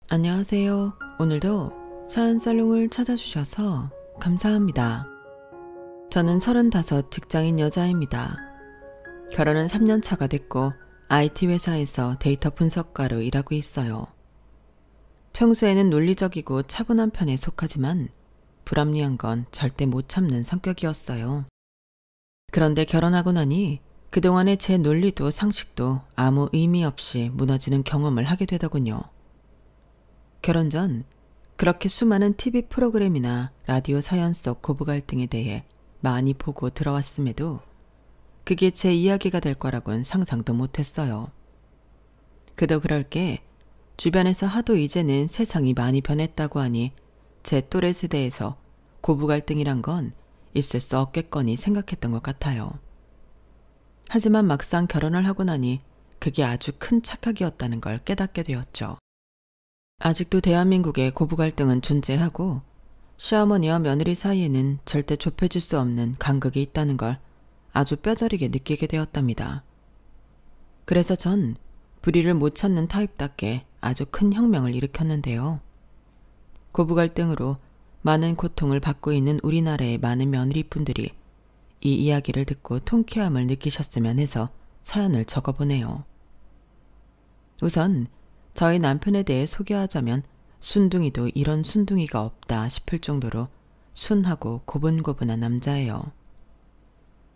안녕하세요. 오늘도 사연 살롱을 찾아주셔서 감사합니다. 저는 35 직장인 여자입니다. 결혼은 3년 차가 됐고 IT 회사에서 데이터 분석가로 일하고 있어요. 평소에는 논리적이고 차분한 편에 속하지만 불합리한 건 절대 못 참는 성격이었어요. 그런데 결혼하고 나니 그동안의 제 논리도 상식도 아무 의미 없이 무너지는 경험을 하게 되더군요. 결혼 전 그렇게 수많은 TV 프로그램이나 라디오 사연 속 고부 갈등에 대해 많이 보고 들어왔음에도 그게 제 이야기가 될 거라곤 상상도 못했어요. 그도 그럴 게 주변에서 하도 이제는 세상이 많이 변했다고 하니 제 또래 세대에서 고부 갈등이란 건 있을 수 없겠거니 생각했던 것 같아요. 하지만 막상 결혼을 하고 나니 그게 아주 큰 착각이었다는 걸 깨닫게 되었죠. 아직도 대한민국에 고부 갈등은 존재하고 시어머니와 며느리 사이에는 절대 좁혀질 수 없는 간극이 있다는 걸 아주 뼈저리게 느끼게 되었답니다. 그래서 전 불의를 못 찾는 타입답게 아주 큰 혁명을 일으켰는데요. 고부 갈등으로 많은 고통을 받고 있는 우리나라의 많은 며느리분들이 이 이야기를 듣고 통쾌함을 느끼셨으면 해서 사연을 적어보네요. 우선 저희 남편에 대해 소개하자면 순둥이도 이런 순둥이가 없다 싶을 정도로 순하고 고분고분한 남자예요.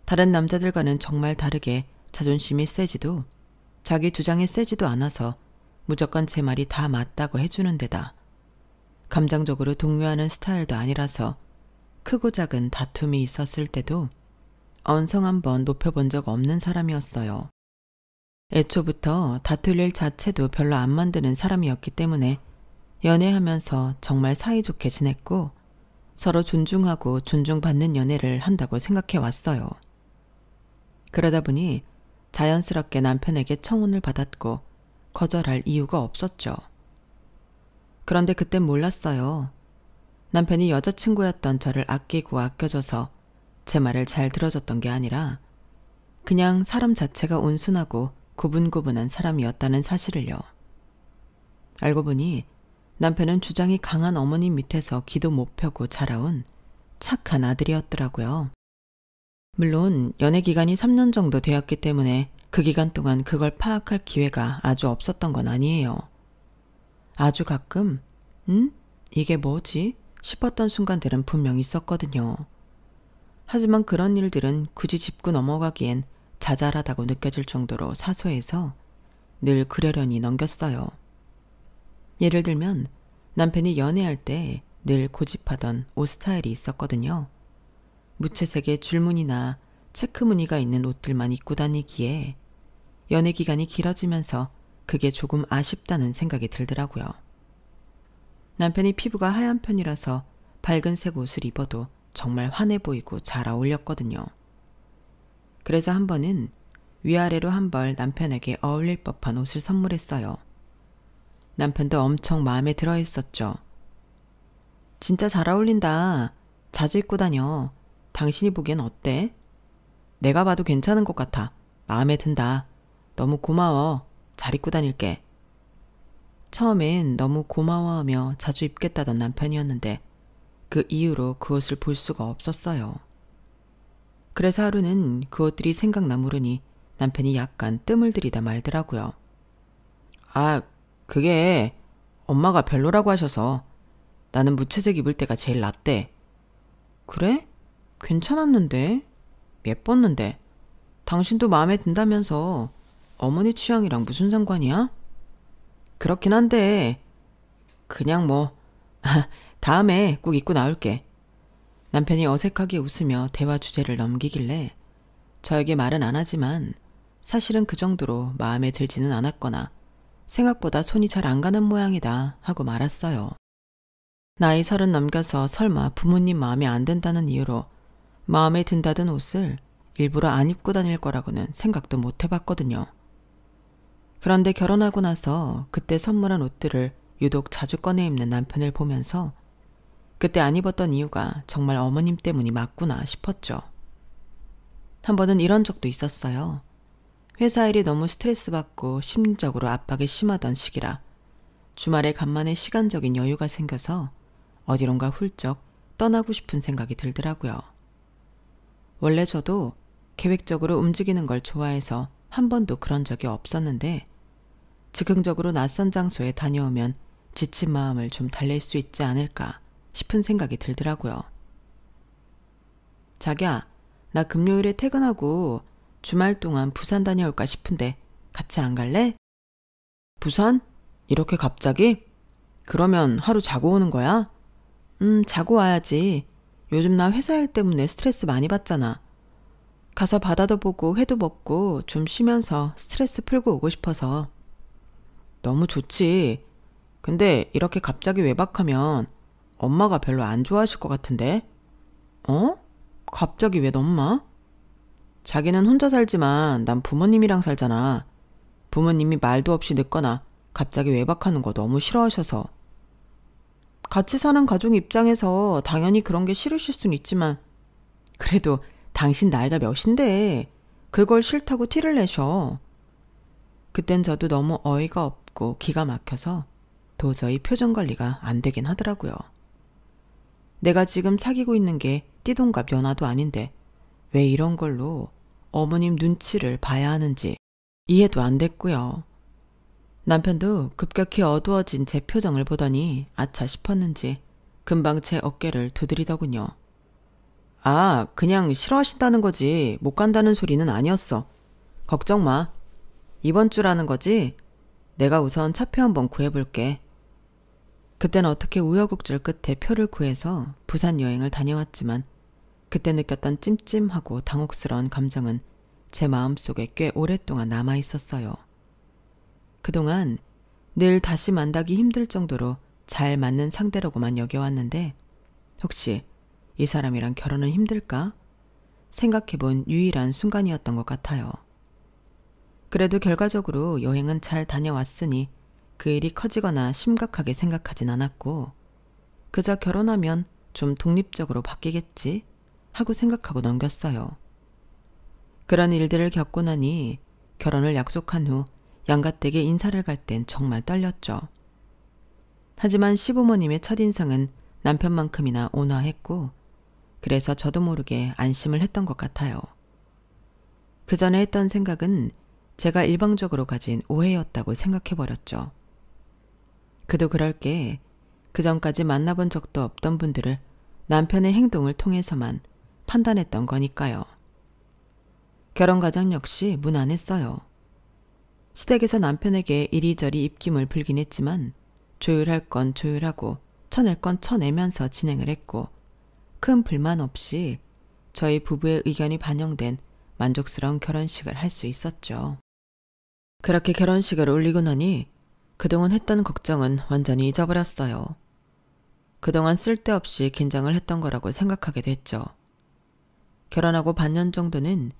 다른 남자들과는 정말 다르게 자존심이 세지도 자기 주장이 세지도 않아서 무조건 제 말이 다 맞다고 해주는 데다 감정적으로 동요하는 스타일도 아니라서 크고 작은 다툼이 있었을 때도 언성 한번 높여본 적 없는 사람이었어요. 애초부터 다툴 일 자체도 별로 안 만드는 사람이었기 때문에 연애하면서 정말 사이좋게 지냈고 서로 존중하고 존중받는 연애를 한다고 생각해 왔어요. 그러다 보니 자연스럽게 남편에게 청혼을 받았고 거절할 이유가 없었죠. 그런데 그땐 몰랐어요. 남편이 여자친구였던 저를 아끼고 아껴줘서 제 말을 잘 들어줬던 게 아니라 그냥 사람 자체가 온순하고 고분고분한 사람이었다는 사실을요. 알고 보니 남편은 주장이 강한 어머님 밑에서 기도 못 펴고 자라온 착한 아들이었더라고요. 물론 연애 기간이 3년 정도 되었기 때문에 그 기간 동안 그걸 파악할 기회가 아주 없었던 건 아니에요. 아주 가끔 이게 뭐지? 싶었던 순간들은 분명 있었거든요. 하지만 그런 일들은 굳이 짚고 넘어가기엔 자잘하다고 느껴질 정도로 사소해서 늘 그러려니 넘겼어요. 예를 들면 남편이 연애할 때 늘 고집하던 옷 스타일이 있었거든요. 무채색의 줄무늬나 체크무늬가 있는 옷들만 입고 다니기에 연애 기간이 길어지면서 그게 조금 아쉽다는 생각이 들더라고요. 남편이 피부가 하얀 편이라서 밝은색 옷을 입어도 정말 환해 보이고 잘 어울렸거든요. 그래서 한 번은 위아래로 한 벌 남편에게 어울릴 법한 옷을 선물했어요. 남편도 엄청 마음에 들어 했었죠. 진짜 잘 어울린다. 자주 입고 다녀. 당신이 보기엔 어때? 내가 봐도 괜찮은 것 같아. 마음에 든다. 너무 고마워. 잘 입고 다닐게. 처음엔 너무 고마워하며 자주 입겠다던 남편이었는데 그 이후로 그 옷을 볼 수가 없었어요. 그래서 하루는 그 옷들이 생각나 물으니 남편이 약간 뜸을 들이다 말더라고요. 아, 그게 엄마가 별로라고 하셔서 나는 무채색 입을 때가 제일 낫대. 그래? 괜찮았는데? 예뻤는데. 당신도 마음에 든다면서 어머니 취향이랑 무슨 상관이야? 그렇긴 한데 그냥 뭐 다음에 꼭 입고 나올게. 남편이 어색하게 웃으며 대화 주제를 넘기길래 저에게 말은 안 하지만 사실은 그 정도로 마음에 들지는 않았거나 생각보다 손이 잘 안 가는 모양이다 하고 말았어요. 나이 30 넘겨서 설마 부모님 마음에 안 든다는 이유로 마음에 든다던 옷을 일부러 안 입고 다닐 거라고는 생각도 못 해봤거든요. 그런데 결혼하고 나서 그때 선물한 옷들을 유독 자주 꺼내 입는 남편을 보면서 그때 안 입었던 이유가 정말 어머님 때문이 맞구나 싶었죠. 한 번은 이런 적도 있었어요. 회사 일이 너무 스트레스 받고 심리적으로 압박이 심하던 시기라 주말에 간만에 시간적인 여유가 생겨서 어디론가 훌쩍 떠나고 싶은 생각이 들더라고요. 원래 저도 계획적으로 움직이는 걸 좋아해서 한 번도 그런 적이 없었는데 즉흥적으로 낯선 장소에 다녀오면 지친 마음을 좀 달랠 수 있지 않을까 싶은 생각이 들더라고요. 자기야, 나 금요일에 퇴근하고 주말 동안 부산 다녀올까 싶은데 같이 안 갈래? 부산? 이렇게 갑자기? 그러면 하루 자고 오는 거야? 자고 와야지. 요즘 나 회사 일 때문에 스트레스 많이 받잖아. 가서 바다도 보고 회도 먹고 좀 쉬면서 스트레스 풀고 오고 싶어서. 너무 좋지. 근데 이렇게 갑자기 외박하면 엄마가 별로 안 좋아하실 것 같은데? 어? 갑자기 웬 엄마? 자기는 혼자 살지만 난 부모님이랑 살잖아. 부모님이 말도 없이 늦거나 갑자기 외박하는 거 너무 싫어하셔서. 같이 사는 가족 입장에서 당연히 그런 게 싫으실 순 있지만 그래도 당신 나이가 몇인데 그걸 싫다고 티를 내셔. 그땐 저도 너무 어이가 없고 기가 막혀서 도저히 표정 관리가 안 되긴 하더라고요. 내가 지금 사귀고 있는 게 띠동갑 연하도 아닌데 왜 이런 걸로 어머님 눈치를 봐야 하는지 이해도 안 됐고요. 남편도 급격히 어두워진 제 표정을 보더니 아차 싶었는지 금방 제 어깨를 두드리더군요. 아, 그냥 싫어하신다는 거지 못 간다는 소리는 아니었어. 걱정 마. 이번 주라는 거지? 내가 우선 차표 한번 구해볼게. 그땐 어떻게 우여곡절 끝에 표를 구해서 부산 여행을 다녀왔지만 그때 느꼈던 찜찜하고 당혹스러운 감정은 제 마음속에 꽤 오랫동안 남아있었어요. 그동안 늘 다시 만나기 힘들 정도로 잘 맞는 상대라고만 여겨왔는데 혹시 이 사람이랑 결혼은 힘들까? 생각해본 유일한 순간이었던 것 같아요. 그래도 결과적으로 여행은 잘 다녀왔으니 그 일이 커지거나 심각하게 생각하진 않았고 그저 결혼하면 좀 독립적으로 바뀌겠지 하고 생각하고 넘겼어요. 그런 일들을 겪고 나니 결혼을 약속한 후 양가댁에 인사를 갈 땐 정말 떨렸죠. 하지만 시부모님의 첫인상은 남편만큼이나 온화했고 그래서 저도 모르게 안심을 했던 것 같아요. 그 전에 했던 생각은 제가 일방적으로 가진 오해였다고 생각해버렸죠. 그도 그럴 게 그전까지 만나본 적도 없던 분들을 남편의 행동을 통해서만 판단했던 거니까요. 결혼 과정 역시 무난했어요. 시댁에서 남편에게 이리저리 입김을 불긴 했지만 조율할 건 조율하고 쳐낼 건 쳐내면서 진행을 했고 큰 불만 없이 저희 부부의 의견이 반영된 만족스러운 결혼식을 할 수 있었죠. 그렇게 결혼식을 올리고 나니 그동안 했던 걱정은 완전히 잊어버렸어요. 그동안 쓸데없이 긴장을 했던 거라고 생각하게 됐죠. 결혼하고 반년 정도는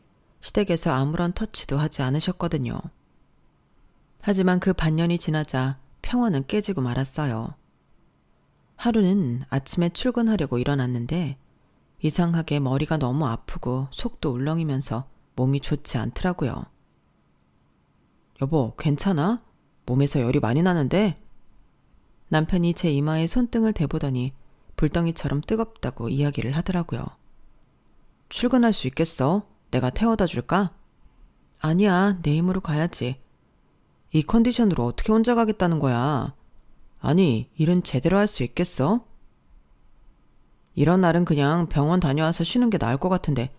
시댁에서 아무런 터치도 하지 않으셨거든요. 하지만 그 반년이 지나자 평화는 깨지고 말았어요. 하루는 아침에 출근하려고 일어났는데 이상하게 머리가 너무 아프고 속도 울렁이면서 몸이 좋지 않더라고요. 여보, 괜찮아? 몸에서 열이 많이 나는데? 남편이 제 이마에 손등을 대보더니 불덩이처럼 뜨겁다고 이야기를 하더라고요. 출근할 수 있겠어? 내가 태워다 줄까? 아니야, 내 힘으로 가야지. 이 컨디션으로 어떻게 혼자 가겠다는 거야? 아니, 일은 제대로 할 수 있겠어? 이런 날은 그냥 병원 다녀와서 쉬는 게 나을 것 같은데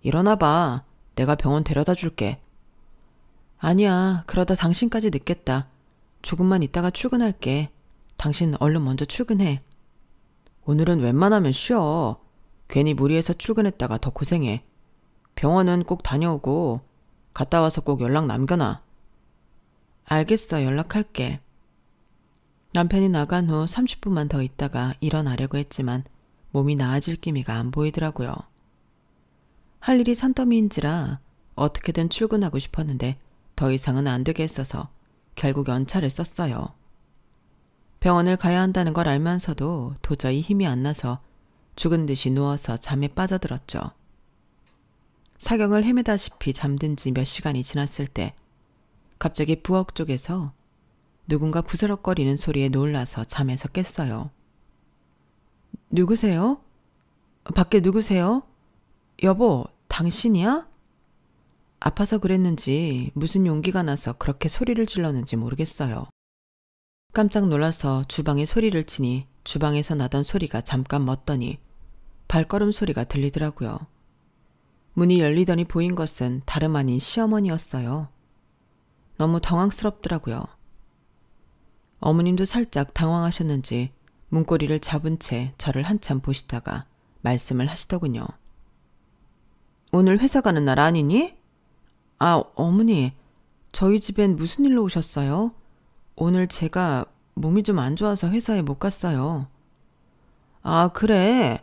일어나 봐. 내가 병원 데려다 줄게. 아니야, 그러다 당신까지 늦겠다. 조금만 있다가 출근할게. 당신 얼른 먼저 출근해. 오늘은 웬만하면 쉬어. 괜히 무리해서 출근했다가 더 고생해. 병원은 꼭 다녀오고 갔다 와서 꼭 연락 남겨놔. 알겠어, 연락할게. 남편이 나간 후 30분만 더 있다가 일어나려고 했지만 몸이 나아질 기미가 안 보이더라고요. 할 일이 산더미인지라 어떻게든 출근하고 싶었는데 더 이상은 안 되게 했어서 결국 연차를 썼어요. 병원을 가야 한다는 걸 알면서도 도저히 힘이 안 나서 죽은 듯이 누워서 잠에 빠져들었죠. 사경을 헤매다시피 잠든 지 몇 시간이 지났을 때 갑자기 부엌 쪽에서 누군가 부스럭거리는 소리에 놀라서 잠에서 깼어요. 누구세요? 밖에 누구세요? 여보, 당신이야? 아파서 그랬는지 무슨 용기가 나서 그렇게 소리를 질렀는지 모르겠어요. 깜짝 놀라서 주방에 소리를 치니 주방에서 나던 소리가 잠깐 멎더니 발걸음 소리가 들리더라고요. 문이 열리더니 보인 것은 다름 아닌 시어머니였어요. 너무 당황스럽더라고요. 어머님도 살짝 당황하셨는지 문고리를 잡은 채 저를 한참 보시다가 말씀을 하시더군요. 오늘 회사 가는 날 아니니? 아, 어머니, 저희 집엔 무슨 일로 오셨어요? 오늘 제가 몸이 좀 안 좋아서 회사에 못 갔어요. 아, 그래?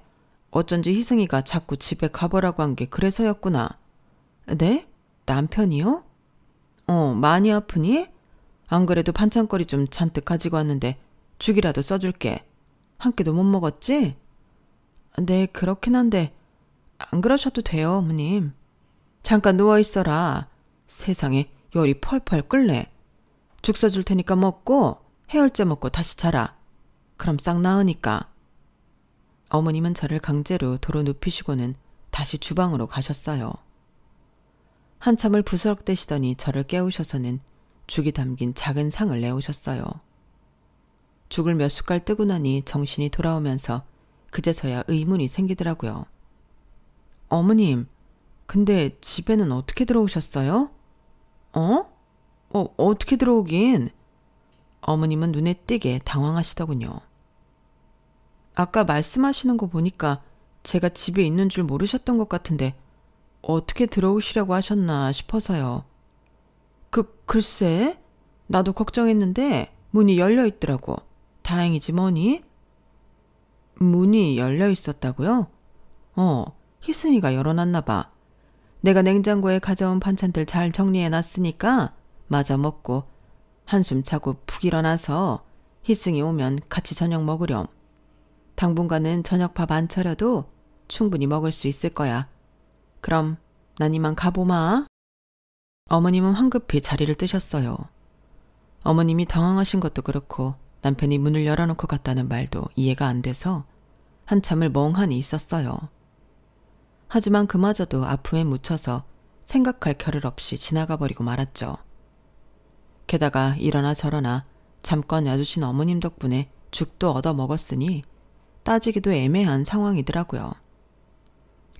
어쩐지 희승이가 자꾸 집에 가보라고 한 게 그래서였구나. 네? 남편이요? 많이 아프니? 안 그래도 반찬거리 좀 잔뜩 가지고 왔는데 죽이라도 써줄게. 한 끼도 못 먹었지? 네, 그렇긴 한데 안 그러셔도 돼요, 어머님. 잠깐 누워있어라. 세상에 열이 펄펄 끓네. 죽 써줄 테니까 먹고 해열제 먹고 다시 자라. 그럼 싹 나으니까. 어머님은 저를 강제로 도로 눕히시고는 다시 주방으로 가셨어요. 한참을 부스럭대시더니 저를 깨우셔서는 죽이 담긴 작은 상을 내오셨어요. 죽을 몇 숟갈 뜨고 나니 정신이 돌아오면서 그제서야 의문이 생기더라고요. 어머님, 근데 집에는 어떻게 들어오셨어요? 어떻게 들어오긴? 어머님은 눈에 띄게 당황하시더군요. 아까 말씀하시는 거 보니까 제가 집에 있는 줄 모르셨던 것 같은데 어떻게 들어오시려고 하셨나 싶어서요. 글쎄, 나도 걱정했는데 문이 열려 있더라고. 다행이지 뭐니? 문이 열려 있었다고요? 희승이가 열어놨나 봐. 내가 냉장고에 가져온 반찬들 잘 정리해놨으니까 마저 먹고 한숨 자고 푹 일어나서 희승이 오면 같이 저녁 먹으렴. 당분간은 저녁 밥 안 차려도 충분히 먹을 수 있을 거야. 그럼 난 이만 가보마. 어머님은 황급히 자리를 뜨셨어요. 어머님이 당황하신 것도 그렇고 남편이 문을 열어놓고 갔다는 말도 이해가 안 돼서 한참을 멍하니 있었어요. 하지만 그마저도 아픔에 묻혀서 생각할 겨를 없이 지나가 버리고 말았죠. 게다가 이러나 저러나 잠깐 놔주신 어머님 덕분에 죽도 얻어 먹었으니 따지기도 애매한 상황이더라고요.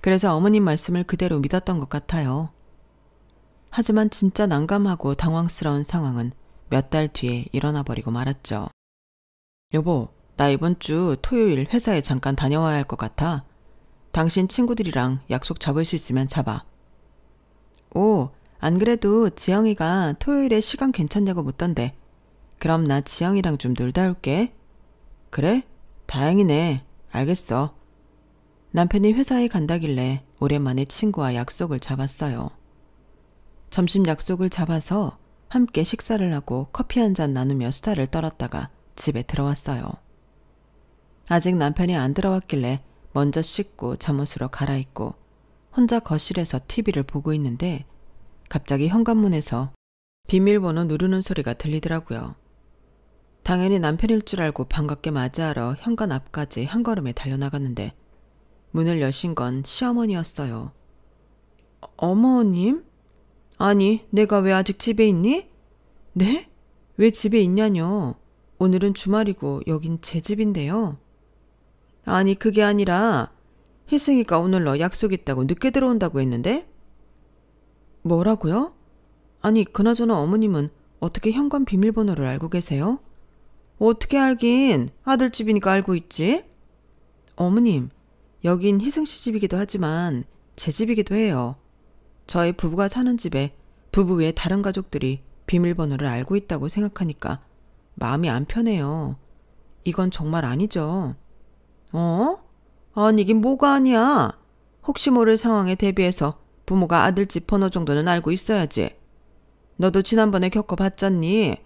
그래서 어머님 말씀을 그대로 믿었던 것 같아요. 하지만 진짜 난감하고 당황스러운 상황은 몇 달 뒤에 일어나 버리고 말았죠. 여보, 나 이번 주 토요일 회사에 잠깐 다녀와야 할 것 같아. 당신 친구들이랑 약속 잡을 수 있으면 잡아. 오, 안 그래도 지영이가 토요일에 시간 괜찮냐고 묻던데. 그럼 나 지영이랑 좀 놀다 올게. 그래? 다행이네. 알겠어. 남편이 회사에 간다길래 오랜만에 친구와 약속을 잡았어요. 점심 약속을 잡아서 함께 식사를 하고 커피 한 잔 나누며 수다를 떨었다가 집에 들어왔어요. 아직 남편이 안 들어왔길래 먼저 씻고 잠옷으로 갈아입고 혼자 거실에서 TV를 보고 있는데 갑자기 현관문에서 비밀번호 누르는 소리가 들리더라고요. 당연히 남편일 줄 알고 반갑게 맞이하러 현관 앞까지 한 걸음에 달려나갔는데 문을 여신 건 시어머니였어요. 어머님? 아니, 내가 왜 아직 집에 있니? 네? 왜 집에 있냐뇨? 오늘은 주말이고 여긴 제 집인데요. 아니, 그게 아니라 희승이가 오늘 너 약속 있다고 늦게 들어온다고 했는데? 뭐라고요? 아니, 그나저나 어머님은 어떻게 현관 비밀번호를 알고 계세요? 어떻게 알긴, 아들 집이니까 알고 있지. 어머님, 여긴 희승씨 집이기도 하지만 제 집이기도 해요. 저희 부부가 사는 집에 부부 외에 다른 가족들이 비밀번호를 알고 있다고 생각하니까 마음이 안 편해요. 이건 정말 아니죠. 아니, 이게 뭐가 아니야. 혹시 모를 상황에 대비해서 부모가 아들 집 번호 정도는 알고 있어야지. 너도 지난번에 겪어봤잖니.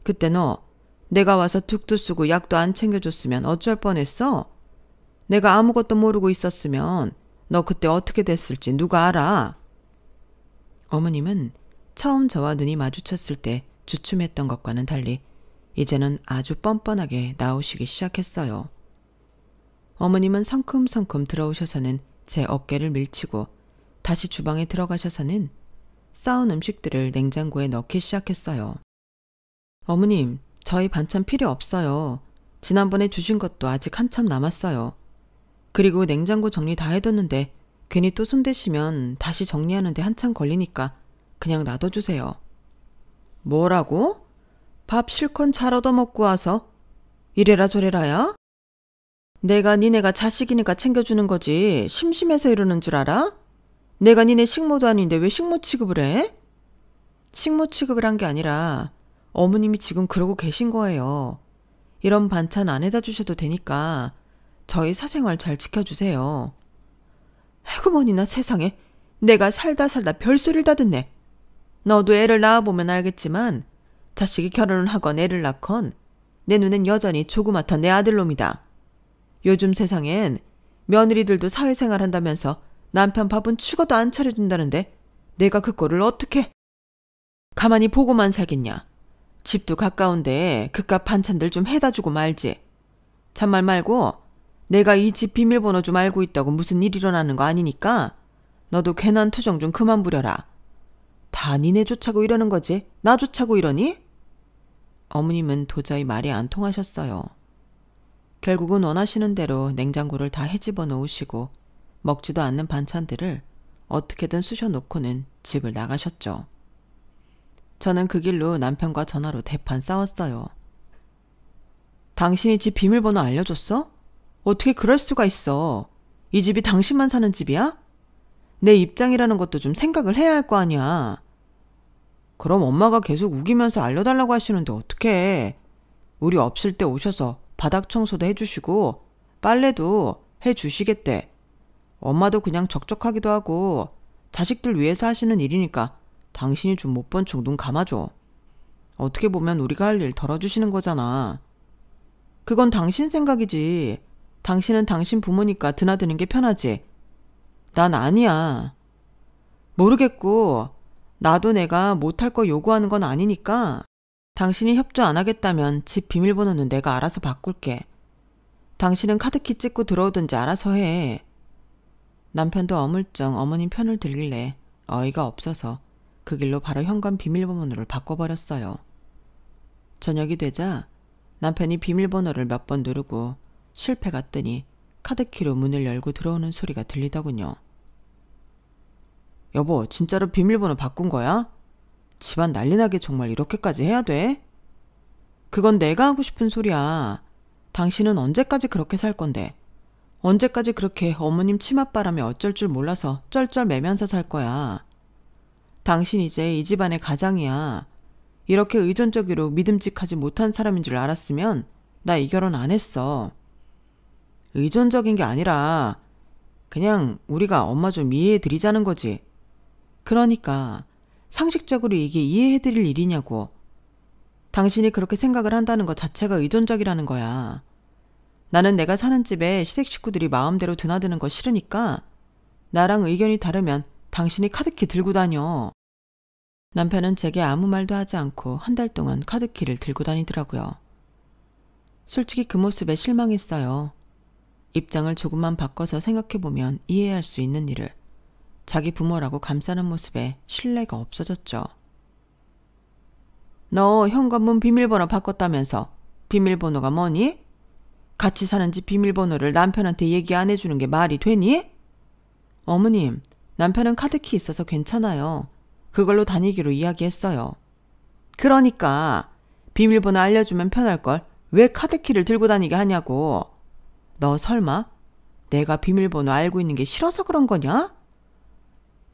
그때 너 내가 와서 툭도 쓰고 약도 안 챙겨줬으면 어쩔 뻔했어? 내가 아무것도 모르고 있었으면 너 그때 어떻게 됐을지 누가 알아? 어머님은 처음 저와 눈이 마주쳤을 때 주춤했던 것과는 달리 이제는 아주 뻔뻔하게 나오시기 시작했어요. 어머님은 성큼성큼 들어오셔서는 제 어깨를 밀치고 다시 주방에 들어가셔서는 싸운 음식들을 냉장고에 넣기 시작했어요. 어머님, 저희 반찬 필요 없어요. 지난번에 주신 것도 아직 한참 남았어요. 그리고 냉장고 정리 다 해뒀는데 괜히 또 손대시면 다시 정리하는데 한참 걸리니까 그냥 놔둬주세요. 뭐라고? 밥 실컷 잘 얻어먹고 와서 이래라 저래라야? 내가 니네가 자식이니까 챙겨주는 거지 심심해서 이러는 줄 알아? 내가 니네 식모도 아닌데 왜 식모 취급을 해? 식모 취급을 한 게 아니라 어머님이 지금 그러고 계신 거예요. 이런 반찬 안 해다 주셔도 되니까 저희 사생활 잘 지켜주세요. 해구머니나 세상에 내가 살다 별소리를 다 듣네. 너도 애를 낳아보면 알겠지만 자식이 결혼을 하건 애를 낳건 내 눈엔 여전히 조그맣던 내 아들놈이다. 요즘 세상엔 며느리들도 사회생활 한다면서 남편 밥은 죽어도 안 차려준다는데 내가 그 꼴을 어떻게 가만히 보고만 살겠냐. 집도 가까운데 그깟 반찬들 좀 해다 주고 말지. 참말 말고 내가 이 집 비밀번호 좀 알고 있다고 무슨 일 일어나는 거 아니니까 너도 괜한 투정 좀 그만 부려라. 다 니네 좋자고 이러는 거지 나 좋자고 이러니? 어머님은 도저히 말이 안 통하셨어요. 결국은 원하시는 대로 냉장고를 다 헤집어 놓으시고 먹지도 않는 반찬들을 어떻게든 쑤셔 놓고는 집을 나가셨죠. 저는 그 길로 남편과 전화로 대판 싸웠어요. 당신이 집 비밀번호 알려줬어? 어떻게 그럴 수가 있어. 이 집이 당신만 사는 집이야? 내 입장이라는 것도 좀 생각을 해야 할 거 아니야. 그럼 엄마가 계속 우기면서 알려달라고 하시는데 어떡해. 우리 없을 때 오셔서 바닥 청소도 해주시고 빨래도 해주시겠대. 엄마도 그냥 적적하기도 하고 자식들 위해서 하시는 일이니까 당신이 좀 못 본 척 눈 감아줘. 어떻게 보면 우리가 할 일 덜어주시는 거잖아. 그건 당신 생각이지. 당신은 당신 부모니까 드나드는 게 편하지. 난 아니야. 모르겠고 나도 내가 못할 거 요구하는 건 아니니까 당신이 협조 안 하겠다면 집 비밀번호는 내가 알아서 바꿀게. 당신은 카드키 찍고 들어오든지 알아서 해. 남편도 어물쩡 어머님 편을 들길래 어이가 없어서 그 길로 바로 현관 비밀번호를 바꿔버렸어요. 저녁이 되자 남편이 비밀번호를 몇 번 누르고 실패가 뜨니 카드키로 문을 열고 들어오는 소리가 들리더군요. 여보, 진짜로 비밀번호 바꾼 거야? 집안 난리나게 정말 이렇게까지 해야 돼? 그건 내가 하고 싶은 소리야. 당신은 언제까지 그렇게 살 건데? 언제까지 그렇게 어머님 치맛바람에 어쩔 줄 몰라서 쩔쩔매면서 살 거야? 당신 이제 이 집안의 가장이야. 이렇게 의존적으로 믿음직하지 못한 사람인 줄 알았으면 나 이 결혼 안 했어. 의존적인 게 아니라 그냥 우리가 엄마 좀 이해해드리자는 거지. 그러니까 상식적으로 이게 이해해드릴 일이냐고. 당신이 그렇게 생각을 한다는 것 자체가 의존적이라는 거야. 나는 내가 사는 집에 시댁 식구들이 마음대로 드나드는 거 싫으니까 나랑 의견이 다르면 당신이 카드키 들고 다녀. 남편은 제게 아무 말도 하지 않고 한 달 동안 카드키를 들고 다니더라고요. 솔직히 그 모습에 실망했어요. 입장을 조금만 바꿔서 생각해보면 이해할 수 있는 일을 자기 부모라고 감싸는 모습에 신뢰가 없어졌죠. 너 현관문 비밀번호 바꿨다면서 비밀번호가 뭐니? 같이 사는 집 비밀번호를 남편한테 얘기 안 해주는 게 말이 되니? 어머님, 남편은 카드키 있어서 괜찮아요. 그걸로 다니기로 이야기했어요. 그러니까 비밀번호 알려주면 편할걸 왜 카드키를 들고 다니게 하냐고. 너 설마 내가 비밀번호 알고 있는 게 싫어서 그런 거냐?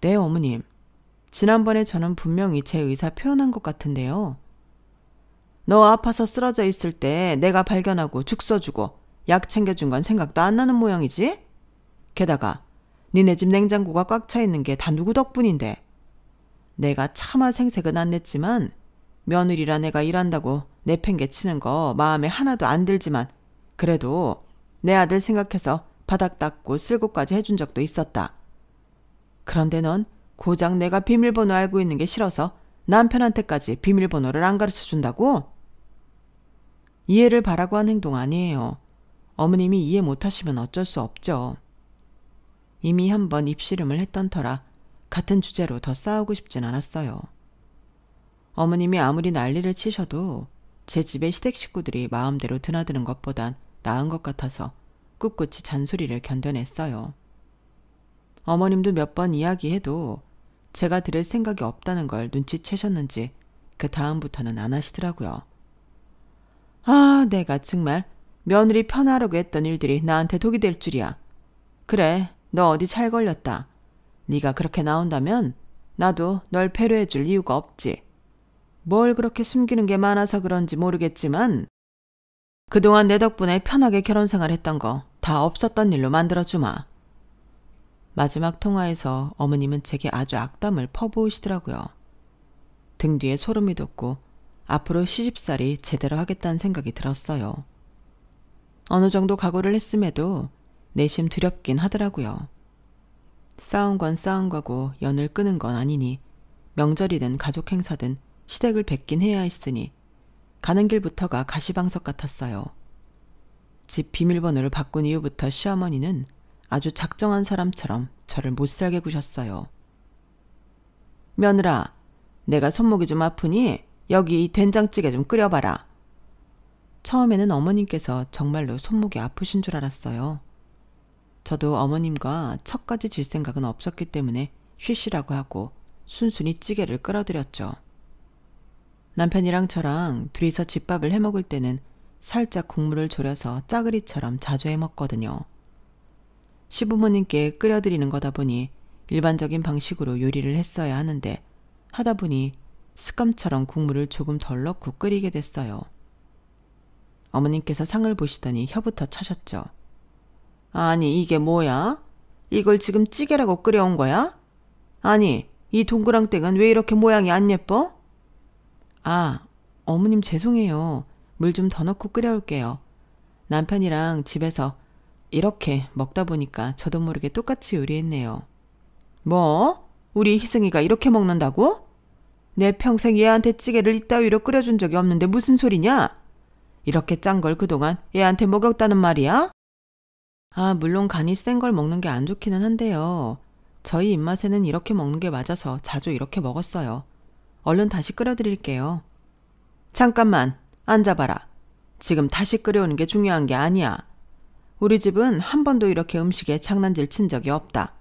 네, 어머님. 지난번에 저는 분명히 제 의사 표현한 것 같은데요. 너 아파서 쓰러져 있을 때 내가 발견하고 죽 써주고 약 챙겨준 건 생각도 안 나는 모양이지? 게다가 니네 집 냉장고가 꽉 차 있는 게 다 누구 덕분인데. 내가 차마 생색은 안 냈지만 며느리라 내가 일한다고 내팽개치는 거 마음에 하나도 안 들지만 그래도 내 아들 생각해서 바닥 닦고 쓸고까지 해준 적도 있었다. 그런데 넌 고작 내가 비밀번호 알고 있는 게 싫어서 남편한테까지 비밀번호를 안 가르쳐 준다고? 이해를 바라고 한 행동 아니에요. 어머님이 이해 못하시면 어쩔 수 없죠. 이미 한번 입씨름을 했던 터라 같은 주제로 더 싸우고 싶진 않았어요. 어머님이 아무리 난리를 치셔도 제 집의 시댁 식구들이 마음대로 드나드는 것보단 나은 것 같아서 꿋꿋이 잔소리를 견뎌냈어요. 어머님도 몇 번 이야기해도 제가 들을 생각이 없다는 걸 눈치채셨는지 그 다음부터는 안 하시더라고요. 아, 내가 정말 며느리 편하려고 했던 일들이 나한테 독이 될 줄이야. 그래, 너 어디 잘 걸렸다. 네가 그렇게 나온다면 나도 널 배려해 줄 이유가 없지. 뭘 그렇게 숨기는 게 많아서 그런지 모르겠지만 그동안 내 덕분에 편하게 결혼생활 했던 거 다 없었던 일로 만들어주마. 마지막 통화에서 어머님은 제게 아주 악담을 퍼부으시더라고요. 등 뒤에 소름이 돋고 앞으로 시집살이 제대로 하겠다는 생각이 들었어요. 어느 정도 각오를 했음에도 내심 두렵긴 하더라고요. 싸운 건 싸운 거고 연을 끄는 건 아니니 명절이든 가족 행사든 시댁을 뵙긴 해야 했으니 가는 길부터가 가시방석 같았어요. 집 비밀번호를 바꾼 이후부터 시어머니는 아주 작정한 사람처럼 저를 못살게 구셨어요. 며느라, 내가 손목이 좀 아프니 여기 이 된장찌개 좀 끓여봐라. 처음에는 어머님께서 정말로 손목이 아프신 줄 알았어요. 저도 어머님과 척까지 질 생각은 없었기 때문에 쉬시라고 하고 순순히 찌개를 끓여드렸죠. 남편이랑 저랑 둘이서 집밥을 해먹을 때는 살짝 국물을 졸여서 짜글이처럼 자주 해먹거든요. 시부모님께 끓여드리는 거다 보니 일반적인 방식으로 요리를 했어야 하는데 하다 보니 습관처럼 국물을 조금 덜 넣고 끓이게 됐어요. 어머님께서 상을 보시더니 혀부터 차셨죠. 아니, 이게 뭐야? 이걸 지금 찌개라고 끓여온 거야? 아니, 이 동그랑땡은 왜 이렇게 모양이 안 예뻐? 아, 어머님 죄송해요. 물 좀 더 넣고 끓여올게요. 남편이랑 집에서 이렇게 먹다 보니까 저도 모르게 똑같이 요리했네요. 뭐? 우리 희승이가 이렇게 먹는다고? 내 평생 얘한테 찌개를 이따위로 끓여준 적이 없는데 무슨 소리냐? 이렇게 짠 걸 그동안 얘한테 먹였다는 말이야? 아, 물론 간이 센 걸 먹는 게 안 좋기는 한데요. 저희 입맛에는 이렇게 먹는 게 맞아서 자주 이렇게 먹었어요. 얼른 다시 끓여드릴게요. 잠깐만, 앉아봐라. 지금 다시 끓여오는 게 중요한 게 아니야. 우리 집은 한 번도 이렇게 음식에 장난질 친 적이 없다.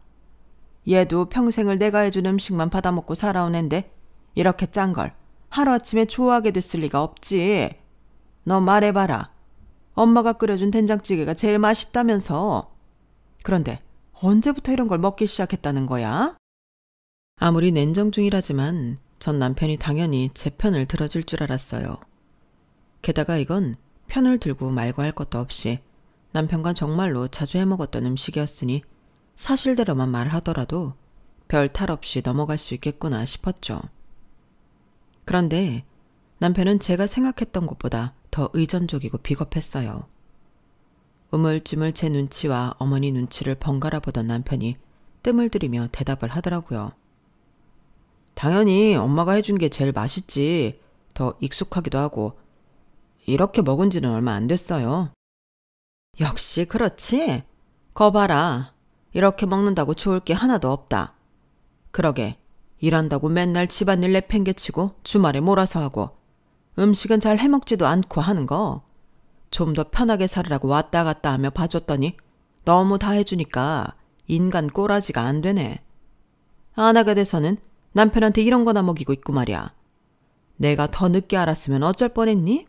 얘도 평생을 내가 해준 음식만 받아먹고 살아온 앤데 이렇게 짠 걸 하루아침에 좋아하게 됐을 리가 없지. 너 말해봐라. 엄마가 끓여준 된장찌개가 제일 맛있다면서. 그런데 언제부터 이런 걸 먹기 시작했다는 거야? 아무리 냉정 중이라지만 전 남편이 당연히 제 편을 들어줄 줄 알았어요. 게다가 이건 편을 들고 말고 할 것도 없이 남편과 정말로 자주 해먹었던 음식이었으니 사실대로만 말하더라도 별 탈 없이 넘어갈 수 있겠구나 싶었죠. 그런데 남편은 제가 생각했던 것보다 더 의존적이고 비겁했어요. 우물쭈물 제 눈치와 어머니 눈치를 번갈아 보던 남편이 뜸을 들이며 대답을 하더라고요. 당연히 엄마가 해준 게 제일 맛있지. 더 익숙하기도 하고 이렇게 먹은 지는 얼마 안 됐어요. 역시 그렇지? 거 봐라. 이렇게 먹는다고 좋을 게 하나도 없다. 그러게 일한다고 맨날 집안일 내팽개치고 주말에 몰아서 하고 음식은 잘 해먹지도 않고 하는 거 좀 더 편하게 살으라고 왔다 갔다 하며 봐줬더니 너무 다 해주니까 인간 꼬라지가 안 되네. 안 하게 돼서는 남편한테 이런 거나 먹이고 있고 말이야. 내가 더 늦게 알았으면 어쩔 뻔했니?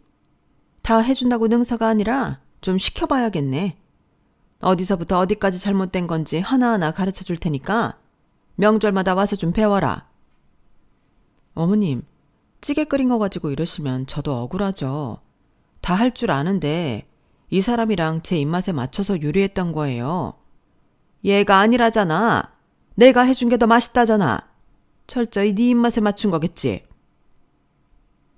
다 해준다고 능사가 아니라 좀 시켜봐야겠네. 어디서부터 어디까지 잘못된 건지 하나하나 가르쳐 줄 테니까 명절마다 와서 좀 배워라. 어머님, 찌개 끓인 거 가지고 이러시면 저도 억울하죠. 다 할 줄 아는데 이 사람이랑 제 입맛에 맞춰서 요리했던 거예요. 얘가 아니라잖아. 내가 해준 게 더 맛있다잖아. 철저히 네 입맛에 맞춘 거겠지.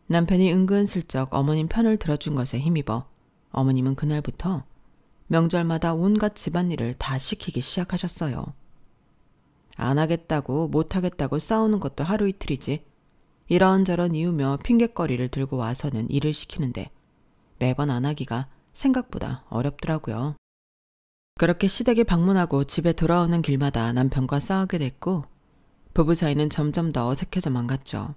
남편이 은근슬쩍 어머님 편을 들어준 것에 힘입어 어머님은 그날부터 명절마다 온갖 집안일을 다 시키기 시작하셨어요. 안 하겠다고 못 하겠다고 싸우는 것도 하루 이틀이지 이런저런 이유며 핑곗거리를 들고 와서는 일을 시키는데 매번 안 하기가 생각보다 어렵더라고요. 그렇게 시댁에 방문하고 집에 돌아오는 길마다 남편과 싸우게 됐고 부부 사이는 점점 더 어색해져만 갔죠.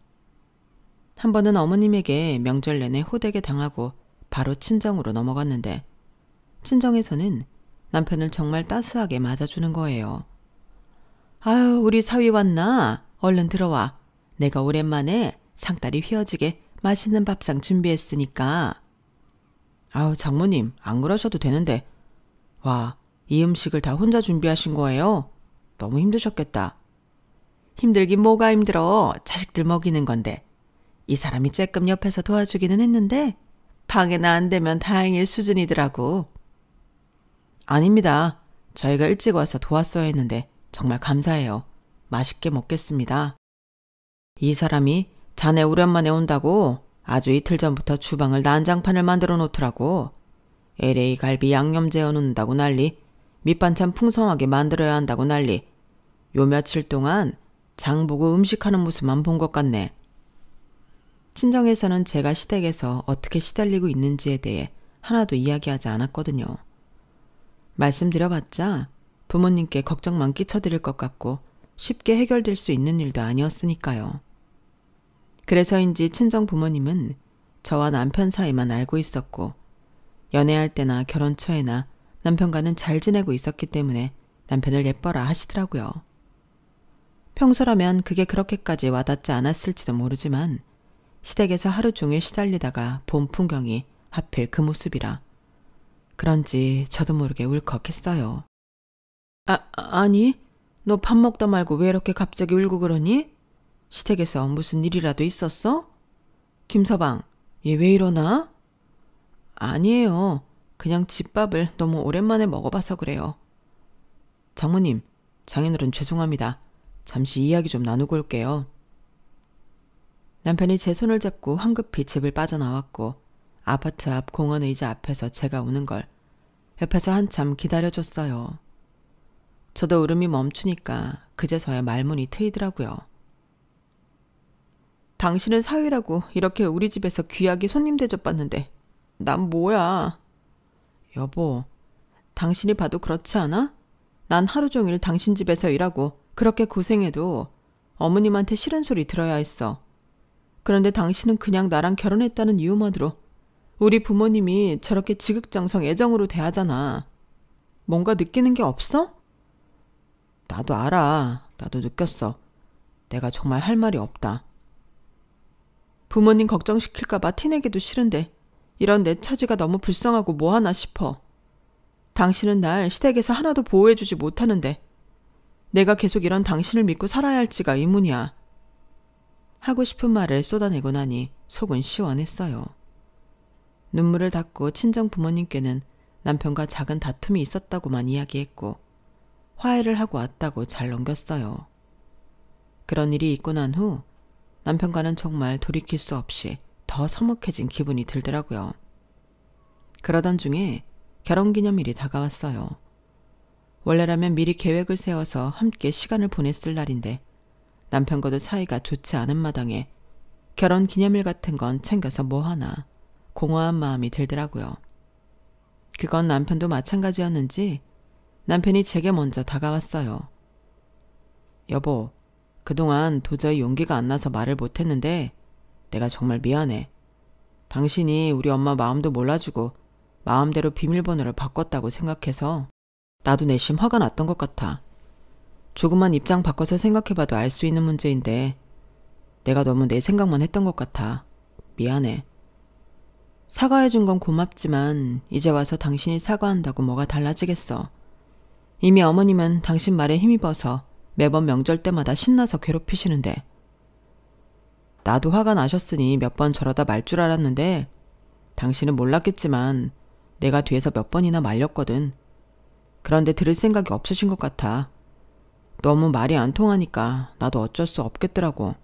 한 번은 어머님에게 명절 내내 호되게 당하고 바로 친정으로 넘어갔는데 친정에서는 남편을 정말 따스하게 맞아주는 거예요. 아유, 우리 사위 왔나? 얼른 들어와. 내가 오랜만에 상다리 휘어지게 맛있는 밥상 준비했으니까. 아우, 장모님, 안 그러셔도 되는데. 와, 이 음식을 다 혼자 준비하신 거예요? 너무 힘드셨겠다. 힘들긴 뭐가 힘들어. 자식들 먹이는 건데. 이 사람이 쬐끔 옆에서 도와주기는 했는데 방해나 안 되면 다행일 수준이더라고. 아닙니다. 저희가 일찍 와서 도왔어야 했는데 정말 감사해요. 맛있게 먹겠습니다. 이 사람이 자네 오랜만에 온다고 아주 이틀 전부터 주방을 난장판을 만들어 놓더라고. LA 갈비 양념 재워 놓는다고 난리, 밑반찬 풍성하게 만들어야 한다고 난리. 요 며칠 동안 장 보고 음식하는 모습만 본 것 같네. 친정에서는 제가 시댁에서 어떻게 시달리고 있는지에 대해 하나도 이야기하지 않았거든요. 말씀드려봤자 부모님께 걱정만 끼쳐드릴 것 같고 쉽게 해결될 수 있는 일도 아니었으니까요. 그래서인지 친정 부모님은 저와 남편 사이만 알고 있었고 연애할 때나 결혼 초에나 남편과는 잘 지내고 있었기 때문에 남편을 예뻐라 하시더라고요. 평소라면 그게 그렇게까지 와닿지 않았을지도 모르지만 시댁에서 하루 종일 시달리다가 본 풍경이 하필 그 모습이라 그런지 저도 모르게 울컥했어요. 아니, 너 밥 먹다 말고 왜 이렇게 갑자기 울고 그러니? 시댁에서 무슨 일이라도 있었어? 김서방, 얘 왜 이러나? 아니에요. 그냥 집밥을 너무 오랜만에 먹어봐서 그래요. 장모님, 장인어른 죄송합니다. 잠시 이야기 좀 나누고 올게요. 남편이 제 손을 잡고 황급히 집을 빠져나왔고 아파트 앞 공원 의자 앞에서 제가 우는 걸 옆에서 한참 기다려줬어요. 저도 울음이 멈추니까 그제서야 말문이 트이더라고요. 당신은 사위라고 이렇게 우리 집에서 귀하게 손님 대접받는데 난 뭐야? 여보, 당신이 봐도 그렇지 않아? 난 하루 종일 당신 집에서 일하고 그렇게 고생해도 어머님한테 싫은 소리 들어야 했어. 그런데 당신은 그냥 나랑 결혼했다는 이유만으로 우리 부모님이 저렇게 지극정성 애정으로 대하잖아. 뭔가 느끼는 게 없어? 나도 알아. 나도 느꼈어. 내가 정말 할 말이 없다. 부모님 걱정시킬까봐 티내기도 싫은데 이런 내 처지가 너무 불쌍하고 뭐하나 싶어. 당신은 날 시댁에서 하나도 보호해주지 못하는데 내가 계속 이런 당신을 믿고 살아야 할지가 의문이야. 하고 싶은 말을 쏟아내고 나니 속은 시원했어요. 눈물을 닦고 친정 부모님께는 남편과 작은 다툼이 있었다고만 이야기했고 화해를 하고 왔다고 잘 넘겼어요. 그런 일이 있고 난 후 남편과는 정말 돌이킬 수 없이 더 서먹해진 기분이 들더라고요. 그러던 중에 결혼기념일이 다가왔어요. 원래라면 미리 계획을 세워서 함께 시간을 보냈을 날인데 남편과도 사이가 좋지 않은 마당에 결혼기념일 같은 건 챙겨서 뭐하나 공허한 마음이 들더라고요. 그건 남편도 마찬가지였는지 남편이 제게 먼저 다가왔어요. 여보, 그동안 도저히 용기가 안 나서 말을 못했는데 내가 정말 미안해. 당신이 우리 엄마 마음도 몰라주고 마음대로 비밀번호를 바꿨다고 생각해서 나도 내심 화가 났던 것 같아. 조금만 입장 바꿔서 생각해봐도 알 수 있는 문제인데 내가 너무 내 생각만 했던 것 같아. 미안해. 사과해준 건 고맙지만 이제 와서 당신이 사과한다고 뭐가 달라지겠어. 이미 어머님은 당신 말에 힘입어서 매번 명절 때마다 신나서 괴롭히시는데 나도 화가 나셨으니 몇 번 저러다 말 줄 알았는데 당신은 몰랐겠지만 내가 뒤에서 몇 번이나 말렸거든. 그런데 들을 생각이 없으신 것 같아. 너무 말이 안 통하니까 나도 어쩔 수 없겠더라고.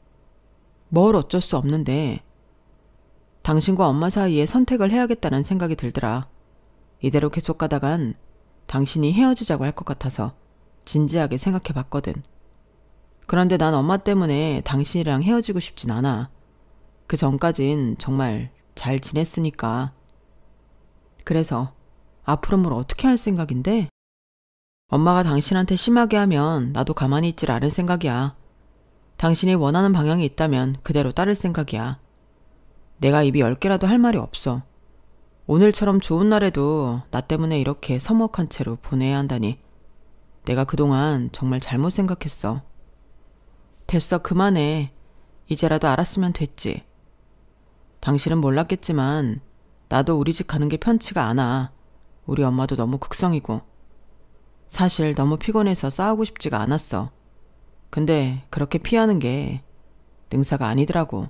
뭘 어쩔 수 없는데 당신과 엄마 사이에 선택을 해야겠다는 생각이 들더라. 이대로 계속 가다간 당신이 헤어지자고 할 것 같아서 진지하게 생각해 봤거든. 그런데 난 엄마 때문에 당신이랑 헤어지고 싶진 않아. 그 전까진 정말 잘 지냈으니까. 그래서 앞으로 뭘 어떻게 할 생각인데? 엄마가 당신한테 심하게 하면 나도 가만히 있질 않을 생각이야. 당신이 원하는 방향이 있다면 그대로 따를 생각이야. 내가 입이 10개라도 할 말이 없어. 오늘처럼 좋은 날에도 나 때문에 이렇게 서먹한 채로 보내야 한다니. 내가 그동안 정말 잘못 생각했어. 됐어, 그만해. 이제라도 알았으면 됐지. 당신은 몰랐겠지만 나도 우리 집 가는 게 편치가 않아. 우리 엄마도 너무 극성이고. 사실 너무 피곤해서 싸우고 싶지가 않았어. 근데 그렇게 피하는 게 능사가 아니더라고.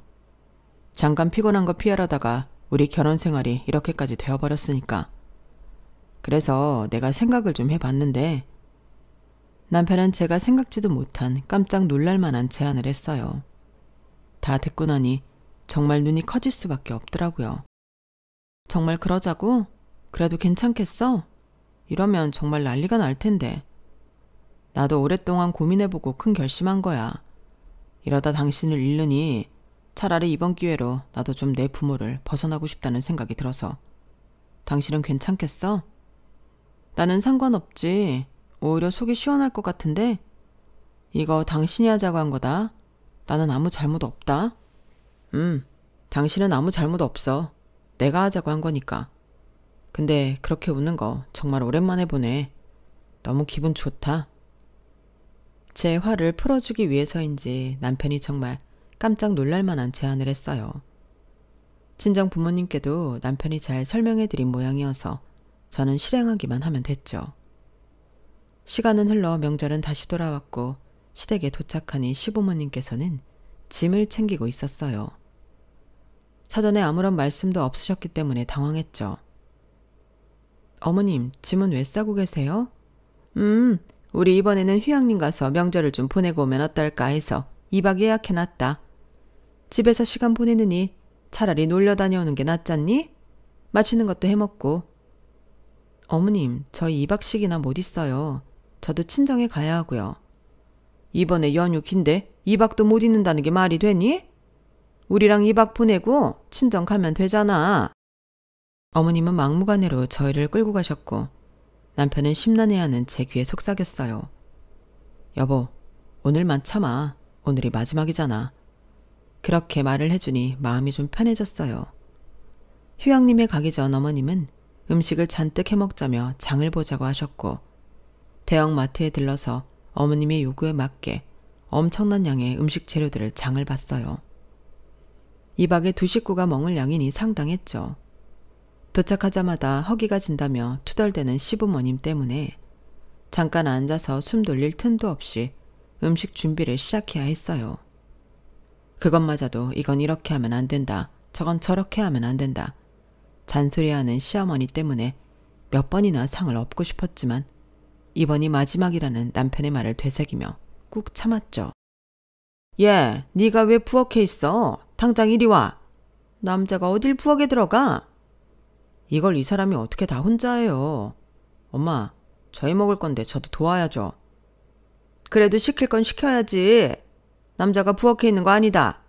잠깐 피곤한 거 피하려다가 우리 결혼 생활이 이렇게까지 되어버렸으니까. 그래서 내가 생각을 좀 해봤는데 남편은 제가 생각지도 못한 깜짝 놀랄만한 제안을 했어요. 다 듣고 나니 정말 눈이 커질 수밖에 없더라고요. 정말 그러자고? 그래도 괜찮겠어? 이러면 정말 난리가 날 텐데. 나도 오랫동안 고민해보고 큰 결심한 거야. 이러다 당신을 잃으니 차라리 이번 기회로 나도 좀 내 부모를 벗어나고 싶다는 생각이 들어서. 당신은 괜찮겠어? 나는 상관없지. 오히려 속이 시원할 것 같은데? 이거 당신이 하자고 한 거다. 나는 아무 잘못 없다. 당신은 아무 잘못 없어. 내가 하자고 한 거니까. 근데 그렇게 웃는 거 정말 오랜만에 보네. 너무 기분 좋다. 제 화를 풀어주기 위해서인지 남편이 정말 깜짝 놀랄만한 제안을 했어요. 친정 부모님께도 남편이 잘 설명해드린 모양이어서 저는 실행하기만 하면 됐죠. 시간은 흘러 명절은 다시 돌아왔고 시댁에 도착하니 시부모님께서는 짐을 챙기고 있었어요. 사전에 아무런 말씀도 없으셨기 때문에 당황했죠. 어머님, 짐은 왜 싸고 계세요? 우리 이번에는 휴양림 가서 명절을 좀 보내고 오면 어떨까 해서 2박 예약해놨다. 집에서 시간 보내느니 차라리 놀러 다녀오는 게 낫잖니? 맛있는 것도 해먹고. 어머님, 저희 2박씩이나 못 있어요. 저도 친정에 가야 하고요. 이번에 연휴 긴데 2박도 못 있는다는 게 말이 되니? 우리랑 2박 보내고 친정 가면 되잖아. 어머님은 막무가내로 저희를 끌고 가셨고 남편은 심란해하는 제 귀에 속삭였어요. 여보, 오늘만 참아. 오늘이 마지막이잖아. 그렇게 말을 해주니 마음이 좀 편해졌어요. 휴양림에 가기 전 어머님은 음식을 잔뜩 해먹자며 장을 보자고 하셨고 대형 마트에 들러서 어머님의 요구에 맞게 엄청난 양의 음식 재료들을 장을 봤어요. 2박에 두 식구가 먹을 양이니 상당했죠. 도착하자마다 허기가 진다며 투덜대는 시부모님 때문에 잠깐 앉아서 숨 돌릴 틈도 없이 음식 준비를 시작해야 했어요. 그것마저도 이건 이렇게 하면 안 된다. 저건 저렇게 하면 안 된다. 잔소리하는 시어머니 때문에 몇 번이나 상을 업고 싶었지만 이번이 마지막이라는 남편의 말을 되새기며 꾹 참았죠. 얘, 네가 왜 부엌에 있어? 당장 이리 와. 남자가 어딜 부엌에 들어가? 이걸 이 사람이 어떻게 다 혼자 해요. 엄마, 저희 먹을 건데 저도 도와야죠. 그래도 시킬 건 시켜야지. 남자가 부엌에 있는 거 아니다.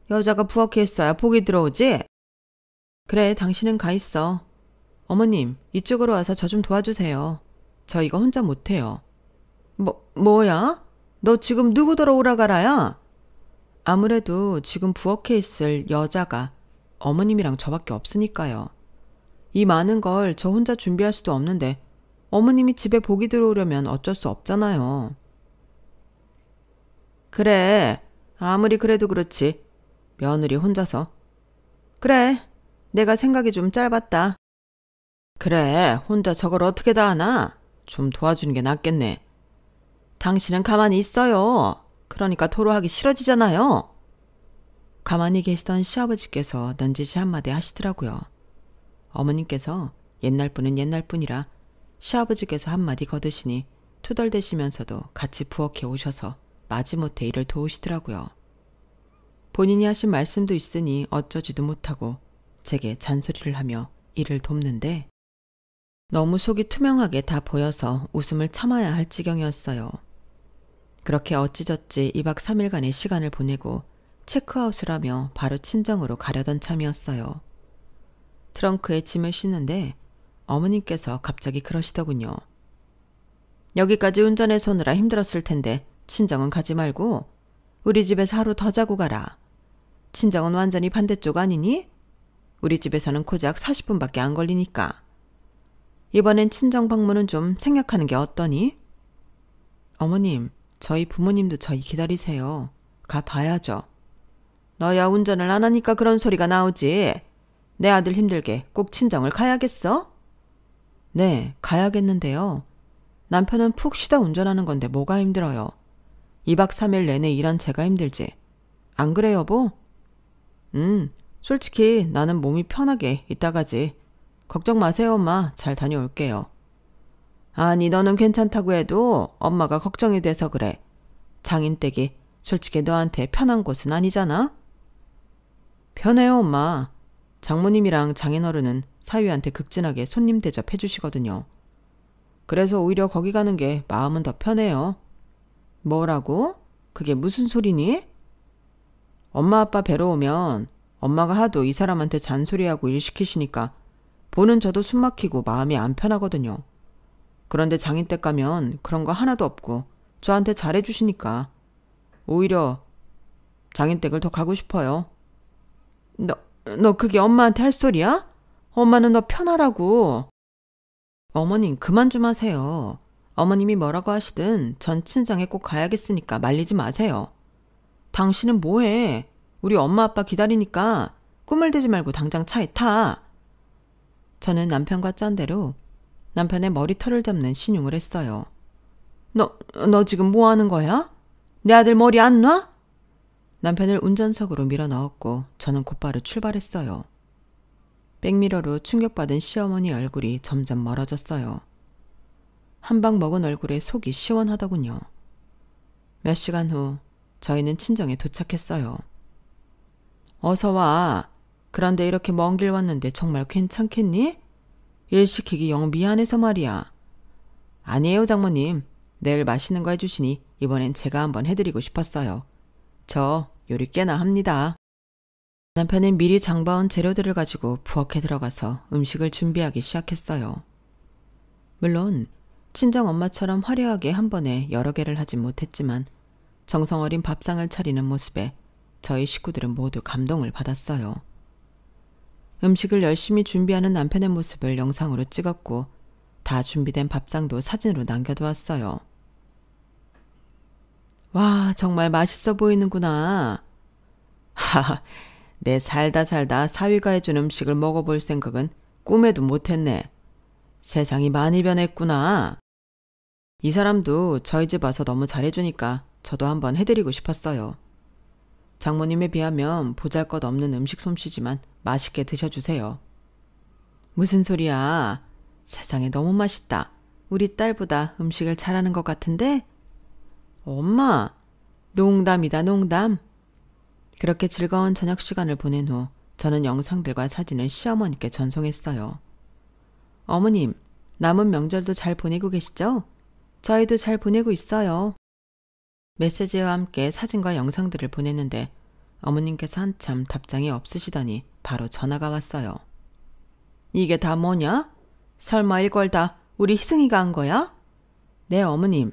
여자가 부엌에 있어야 복이 들어오지. 그래, 당신은 가 있어. 어머님, 이쪽으로 와서 저 좀 도와주세요. 저 이거 혼자 못해요. 뭐야? 너 지금 누구더러 오라가라야? 아무래도 지금 부엌에 있을 여자가 어머님이랑 저밖에 없으니까요. 이 많은 걸 저 혼자 준비할 수도 없는데 어머님이 집에 복이 들어오려면 어쩔 수 없잖아요. 그래, 아무리 그래도 그렇지. 며느리 혼자서. 그래, 내가 생각이 좀 짧았다. 그래, 혼자 저걸 어떻게 다 하나? 좀 도와주는 게 낫겠네. 당신은 가만히 있어요. 그러니까 토로하기 싫어지잖아요. 가만히 계시던 시아버지께서 넌지시 한마디 하시더라고요. 어머님께서 옛날 분은 옛날 분이라 시아버지께서 한마디 거드시니 투덜대시면서도 같이 부엌에 오셔서 마지못해 일을 도우시더라고요. 본인이 하신 말씀도 있으니 어쩌지도 못하고 제게 잔소리를 하며 일을 돕는데 너무 속이 투명하게 다 보여서 웃음을 참아야 할 지경이었어요. 그렇게 어찌저찌 2박 3일간의 시간을 보내고 체크아웃을 하며 바로 친정으로 가려던 참이었어요. 트렁크에 짐을 싣는데 어머님께서 갑자기 그러시더군요. 여기까지 운전해서 오느라 힘들었을 텐데 친정은 가지 말고 우리 집에서 하루 더 자고 가라. 친정은 완전히 반대쪽 아니니? 우리 집에서는 고작 40분밖에 안 걸리니까. 이번엔 친정 방문은 좀 생략하는 게 어떠니? 어머님, 저희 부모님도 저희 기다리세요. 가봐야죠. 너야 운전을 안 하니까 그런 소리가 나오지. 내 아들 힘들게 꼭 친정을 가야겠어? 네, 가야겠는데요. 남편은 푹 쉬다 운전하는 건데 뭐가 힘들어요. 2박 3일 내내 일한 제가 힘들지. 안 그래 여보? 솔직히 나는 몸이 편하게 있다가지. 걱정 마세요 엄마. 잘 다녀올게요. 아니 너는 괜찮다고 해도 엄마가 걱정이 돼서 그래. 장인댁이 솔직히 너한테 편한 곳은 아니잖아? 편해요 엄마. 장모님이랑 장인어른은 사위한테 극진하게 손님 대접해 주시거든요. 그래서 오히려 거기 가는 게 마음은 더 편해요. 뭐라고? 그게 무슨 소리니? 엄마 아빠 뵈러 오면 엄마가 하도 이 사람한테 잔소리하고 일 시키시니까 보는 저도 숨 막히고 마음이 안 편하거든요. 그런데 장인댁 가면 그런 거 하나도 없고 저한테 잘해주시니까 오히려 장인댁을 더 가고 싶어요. 너 그게 엄마한테 할 소리야? 엄마는 너 편하라고. 어머님 그만 좀 하세요. 어머님이 뭐라고 하시든 전 친정에 꼭 가야겠으니까 말리지 마세요. 당신은 뭐해? 우리 엄마 아빠 기다리니까 꿈을 대지 말고 당장 차에 타. 저는 남편과 짠 대로 남편의 머리털을 잡는 신용을 했어요. 너 지금 뭐 하는 거야? 내 아들 머리 안 놔? 남편을 운전석으로 밀어 넣었고 저는 곧바로 출발했어요. 백미러로 충격받은 시어머니 얼굴이 점점 멀어졌어요. 한 방 먹은 얼굴에 속이 시원하더군요. 몇 시간 후 저희는 친정에 도착했어요. 어서 와. 그런데 이렇게 먼 길 왔는데 정말 괜찮겠니? 일 시키기 영 미안해서 말이야. 아니에요 장모님. 내일 맛있는 거 해주시니 이번엔 제가 한번 해드리고 싶었어요. 저 요리 꽤나 합니다. 남편은 미리 장봐온 재료들을 가지고 부엌에 들어가서 음식을 준비하기 시작했어요. 물론 친정 엄마처럼 화려하게 한 번에 여러 개를 하진 못했지만 정성 어린 밥상을 차리는 모습에 저희 식구들은 모두 감동을 받았어요. 음식을 열심히 준비하는 남편의 모습을 영상으로 찍었고 다 준비된 밥상도 사진으로 남겨두었어요. 와, 정말 맛있어 보이는구나. 하하, 내 살다 사위가 해준 음식을 먹어볼 생각은 꿈에도 못했네. 세상이 많이 변했구나. 이 사람도 저희 집 와서 너무 잘해주니까 저도 한번 해드리고 싶었어요. 장모님에 비하면 보잘것없는 음식 솜씨지만 맛있게 드셔주세요. 무슨 소리야. 세상에 너무 맛있다. 우리 딸보다 음식을 잘하는 것 같은데? 엄마, 농담이다 농담. 그렇게 즐거운 저녁 시간을 보낸 후 저는 영상들과 사진을 시어머니께 전송했어요. 어머님, 남은 명절도 잘 보내고 계시죠? 저희도 잘 보내고 있어요. 메시지와 함께 사진과 영상들을 보냈는데 어머님께서 한참 답장이 없으시더니 바로 전화가 왔어요. 이게 다 뭐냐? 설마 이걸 다 우리 희승이가 한 거야? 네 어머님,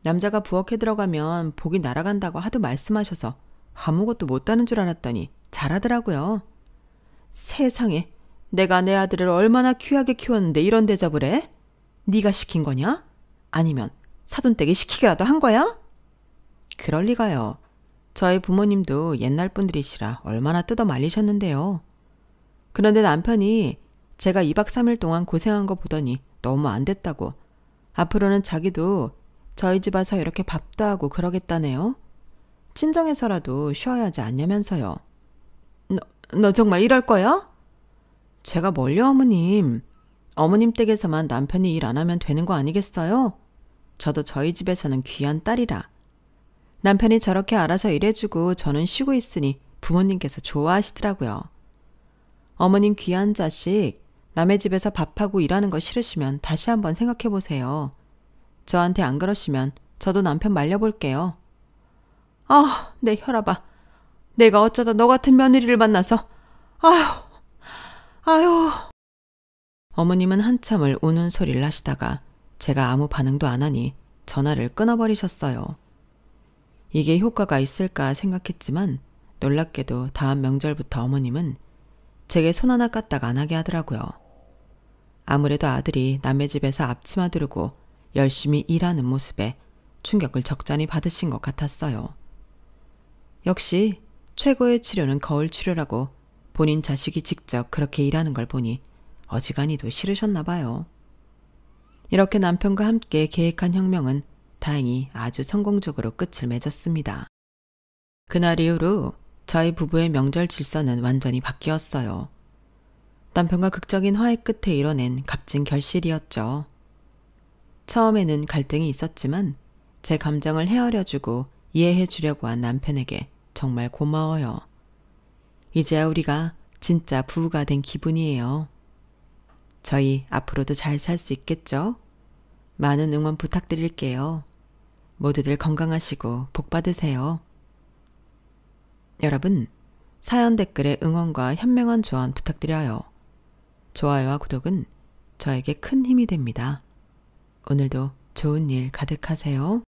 남자가 부엌에 들어가면 복이 날아간다고 하도 말씀하셔서 아무것도 못하는 줄 알았더니 잘하더라고요. 세상에, 내가 내 아들을 얼마나 귀하게 키웠는데 이런 대접을 해? 네가 시킨 거냐? 아니면 사돈댁이 시키기라도 한 거야? 그럴 리가요. 저희 부모님도 옛날 분들이시라 얼마나 뜯어 말리셨는데요. 그런데 남편이 제가 2박 3일 동안 고생한 거 보더니 너무 안 됐다고 앞으로는 자기도 저희 집 와서 이렇게 밥도 하고 그러겠다네요. 친정에서라도 쉬어야 하지 않냐면서요. 너 정말 이럴 거야? 제가 뭘요 어머님. 어머님 댁에서만 남편이 일 안 하면 되는 거 아니겠어요? 저도 저희 집에서는 귀한 딸이라. 남편이 저렇게 알아서 일해주고 저는 쉬고 있으니 부모님께서 좋아하시더라고요. 어머님 귀한 자식, 남의 집에서 밥하고 일하는 거 싫으시면 다시 한번 생각해보세요. 저한테 안 그러시면 저도 남편 말려볼게요. 아, 내 혈압아. 내가 어쩌다 너 같은 며느리를 만나서. 아휴. 어머님은 한참을 우는 소리를 하시다가 제가 아무 반응도 안 하니 전화를 끊어버리셨어요. 이게 효과가 있을까 생각했지만 놀랍게도 다음 명절부터 어머님은 제게 손 하나 까딱 안 하게 하더라고요. 아무래도 아들이 남의 집에서 앞치마 두르고 열심히 일하는 모습에 충격을 적잖이 받으신 것 같았어요. 역시 최고의 치료는 거울 치료라고 본인 자식이 직접 그렇게 일하는 걸 보니 어지간히도 싫으셨나 봐요. 이렇게 남편과 함께 계획한 혁명은 다행히 아주 성공적으로 끝을 맺었습니다. 그날 이후로 저희 부부의 명절 질서는 완전히 바뀌었어요. 남편과 극적인 화해 끝에 이뤄낸 값진 결실이었죠. 처음에는 갈등이 있었지만 제 감정을 헤아려주고 이해해 주려고 한 남편에게 정말 고마워요. 이제야 우리가 진짜 부부가 된 기분이에요. 저희 앞으로도 잘 살 수 있겠죠? 많은 응원 부탁드릴게요. 모두들 건강하시고 복 받으세요. 여러분, 사연 댓글에 응원과 현명한 조언 부탁드려요. 좋아요와 구독은 저에게 큰 힘이 됩니다. 오늘도 좋은 일 가득하세요.